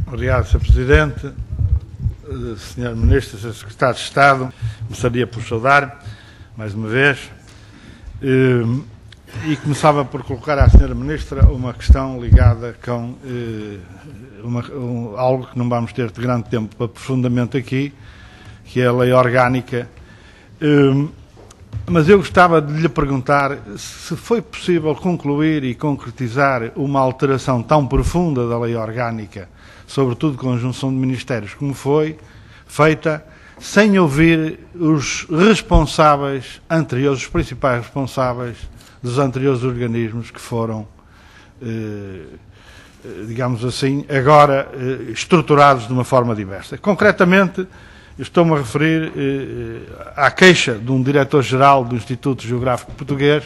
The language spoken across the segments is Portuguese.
Obrigado, Sr. Presidente. Sr. Ministro, Sr. Secretário de Estado, começaria por saudar, mais uma vez, e começava por colocar à Sra. Ministra uma questão ligada com algo que não vamos ter de grande tempo para aprofundamento aqui, que é a lei orgânica. Mas eu gostava de lhe perguntar se foi possível concluir e concretizar uma alteração tão profunda da lei orgânica, sobretudo conjunção de ministérios, como foi feita, sem ouvir os responsáveis anteriores, os principais responsáveis dos anteriores organismos que foram, digamos assim, agora estruturados de uma forma diversa. Concretamente, estou-me a referir à queixa de um diretor-geral do Instituto Geográfico Português,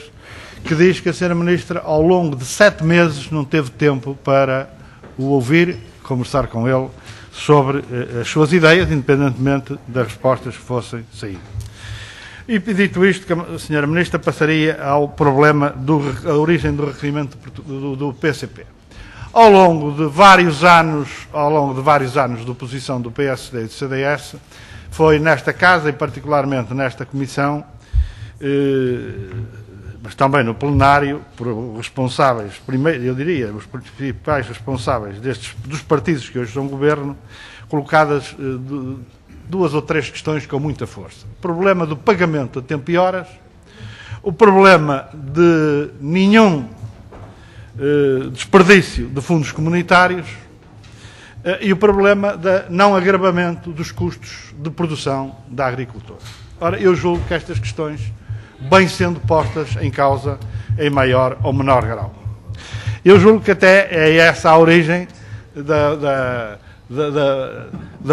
que diz que a Sra. Ministra, ao longo de 7 meses, não teve tempo para o ouvir, conversar com ele sobre as suas ideias, independentemente das respostas que fossem sair. E dito isto, a Sra. Ministra passaria ao problema da origem do requerimento do PCP. Ao longo de vários anos de oposição do PSD e do CDS, foi nesta Casa e particularmente nesta Comissão, mas também no plenário, por responsáveis, primeiro, eu diria, os principais responsáveis dos partidos que hoje são governo, colocadas 2 ou 3 questões com muita força. O problema do pagamento a tempo e horas, o problema de nenhum desperdício de fundos comunitários e o problema de não agravamento dos custos de produção da agricultura. Ora, eu julgo que estas questões, bem sendo postas em causa em maior ou menor grau. Eu julgo que até é essa a origem da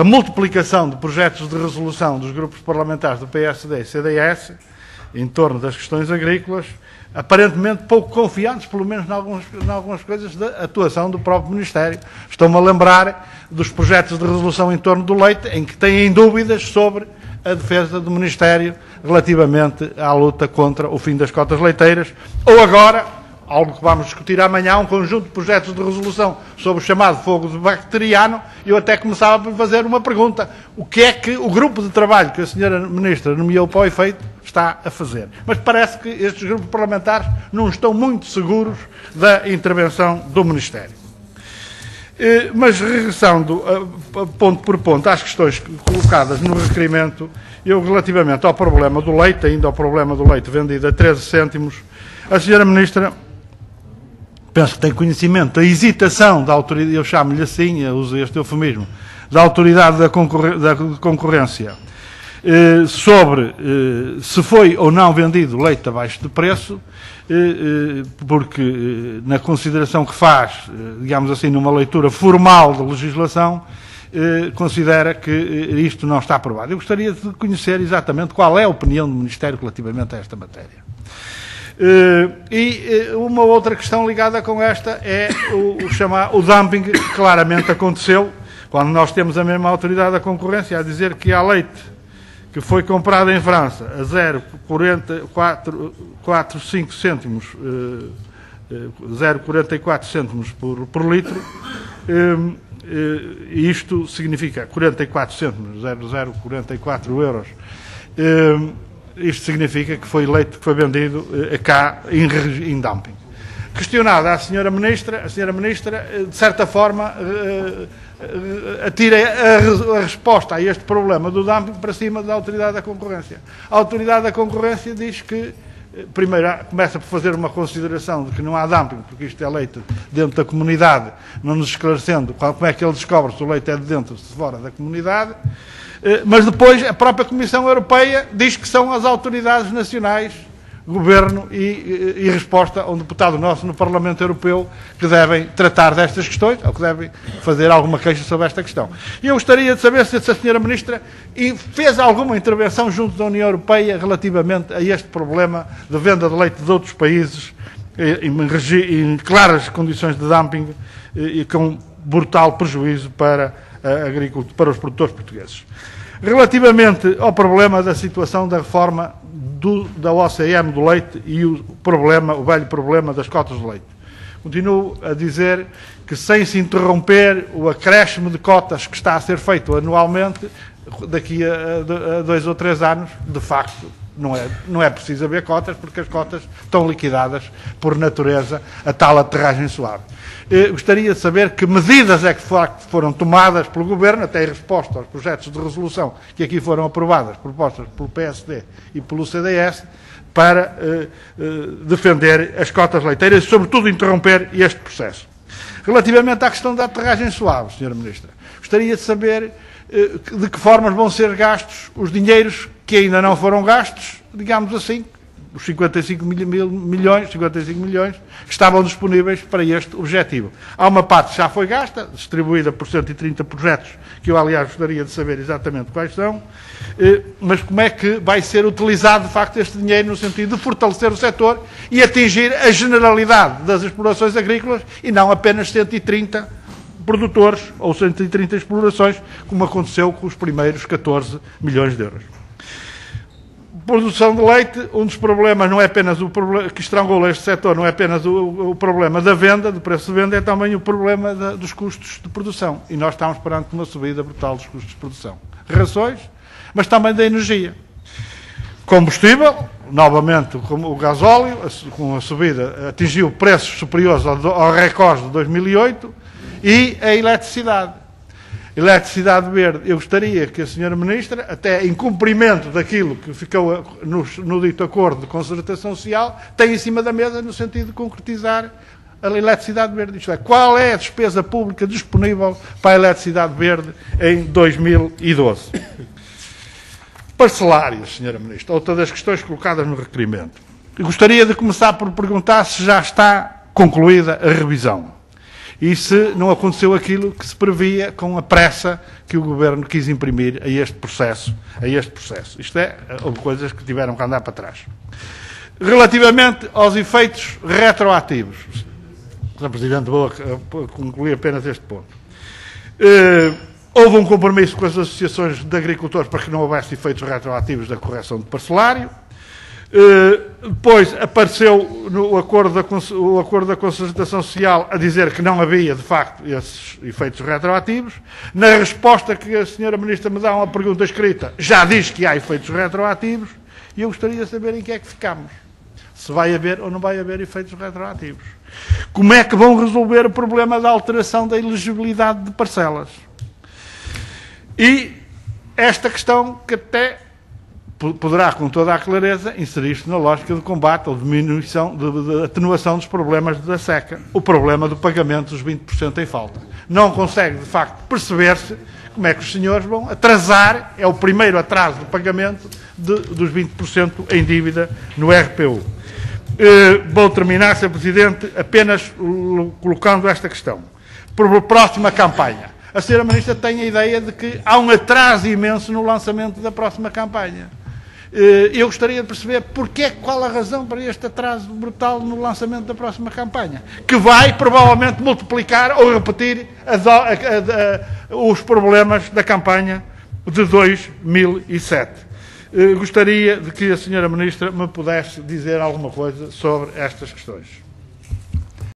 multiplicação de projetos de resolução dos grupos parlamentares do PSD e CDS em torno das questões agrícolas, aparentemente pouco confiantes, pelo menos em algumas coisas, da atuação do próprio Ministério. Estou-me a lembrar dos projetos de resolução em torno do leite, em que têm dúvidas sobre a defesa do Ministério relativamente à luta contra o fim das cotas leiteiras, ou agora, algo que vamos discutir amanhã, um conjunto de projetos de resolução sobre o chamado fogo bacteriano. Eu até começava por fazer uma pergunta: o que é que o grupo de trabalho que a Sra. Ministra nomeou para o efeito está a fazer? Mas parece que estes grupos parlamentares não estão muito seguros da intervenção do Ministério. Mas regressando ponto por ponto às questões colocadas no requerimento, eu relativamente ao problema do leite, ainda ao problema do leite vendido a 13 cêntimos, a Sra. Ministra, penso que tem conhecimento da hesitação da autoridade, eu chamo-lhe assim, eu uso este eufemismo, da autoridade da concorrência, sobre se foi ou não vendido leite abaixo de preço, porque na consideração que faz, digamos assim, numa leitura formal da legislação, considera que isto não está aprovado. Eu gostaria de conhecer exatamente qual é a opinião do Ministério relativamente a esta matéria. E uma outra questão ligada com esta é o dumping, que claramente aconteceu, quando nós temos a mesma autoridade da concorrência a dizer que há leite que foi comprado em França a 0,45 cêntimos, 0,44 cêntimos por litro, e isto significa 44 cêntimos, 0,44 euros. Isto significa que foi leite que foi vendido cá em dumping. Questionada a Sra. Ministra, a Sra. Ministra, de certa forma, atira a resposta a este problema do dumping para cima da Autoridade da Concorrência. A Autoridade da Concorrência diz que, primeiro, começa por fazer uma consideração de que não há dumping, porque isto é leite dentro da comunidade, não nos esclarecendo como é que ele descobre se o leite é de dentro ou de fora da comunidade. Mas depois a própria Comissão Europeia diz que são as autoridades nacionais, Governo e resposta a um deputado nosso no Parlamento Europeu, que devem tratar destas questões, ou que devem fazer alguma queixa sobre esta questão. E eu gostaria de saber se a Sra. Ministra fez alguma intervenção junto da União Europeia relativamente a este problema de venda de leite de outros países em claras condições de dumping e com brutal prejuízo para os produtores portugueses. Relativamente ao problema da situação da reforma da OCM do leite e o velho problema das cotas de leite. Continuo a dizer que, sem se interromper o acréscimo de cotas que está a ser feito anualmente, daqui a 2 ou 3 anos, de facto, não é preciso haver cotas, porque as cotas estão liquidadas por natureza a tal aterragem suave. Gostaria de saber que medidas é que foram tomadas pelo Governo, até em resposta aos projetos de resolução que aqui foram aprovadas, propostas pelo PSD e pelo CDS, para defender as cotas leiteiras e, sobretudo, interromper este processo. Relativamente à questão da aterragem suave, Sra. Ministra, gostaria de saber de que formas vão ser gastos os dinheiros que ainda não foram gastos, digamos assim, os 55 milhões que estavam disponíveis para este objetivo. Há uma parte que já foi gasta, distribuída por 130 projetos, que eu, aliás, gostaria de saber exatamente quais são, mas como é que vai ser utilizado, de facto, este dinheiro no sentido de fortalecer o setor e atingir a generalidade das explorações agrícolas e não apenas 130 produtores ou 130 explorações, como aconteceu com os primeiros 14 milhões de euros. Produção de leite, um dos problemas não é apenas o problema que estrangula este setor, não é apenas o problema da venda, do preço de venda, é também o problema dos custos de produção. E nós estamos perante uma subida brutal dos custos de produção. Rações, mas também da energia. Combustível, novamente como o gasóleo, com a subida, atingiu preços superiores ao recorde de 2008, e a eletricidade. Eletricidade verde, eu gostaria que a Sra. Ministra, até em cumprimento daquilo que ficou no dito acordo de concertação social, tenha em cima da mesa no sentido de concretizar a eletricidade verde. Isto é, qual é a despesa pública disponível para a eletricidade verde em 2012? Parcelários, Sra. Ministra, outra das questões colocadas no requerimento. Eu gostaria de começar por perguntar se já está concluída a revisão. E se não aconteceu aquilo que se previa com a pressa que o Governo quis imprimir a este processo. Isto é, houve coisas que tiveram que andar para trás. Relativamente aos efeitos retroativos, Sr. Presidente, vou concluir apenas este ponto. Houve um compromisso com as associações de agricultores para que não houvesse efeitos retroativos da correção de parcelário. Depois apareceu o acordo da concertação social a dizer que não havia, de facto, esses efeitos retroativos. Na resposta que a Sra. Ministra me dá a uma pergunta escrita, já diz que há efeitos retroativos, e eu gostaria de saber em que é que ficamos. Se vai haver ou não vai haver efeitos retroativos. Como é que vão resolver o problema da alteração da elegibilidade de parcelas? E esta questão que até poderá, com toda a clareza, inserir-se na lógica de combate ou diminuição, de atenuação dos problemas da seca. O problema do pagamento dos 20% em falta. Não consegue, de facto, perceber-se como é que os senhores vão atrasar, é o primeiro atraso do pagamento dos 20% em dívida no RPU. Vou terminar, Sr. Presidente, apenas colocando esta questão. Por próxima campanha. A Sra. Ministra tem a ideia de que há um atraso imenso no lançamento da próxima campanha. Eu gostaria de perceber qual a razão para este atraso brutal no lançamento da próxima campanha, que vai provavelmente multiplicar ou repetir os problemas da campanha de 2007. Gostaria de que a Sra. Ministra me pudesse dizer alguma coisa sobre estas questões.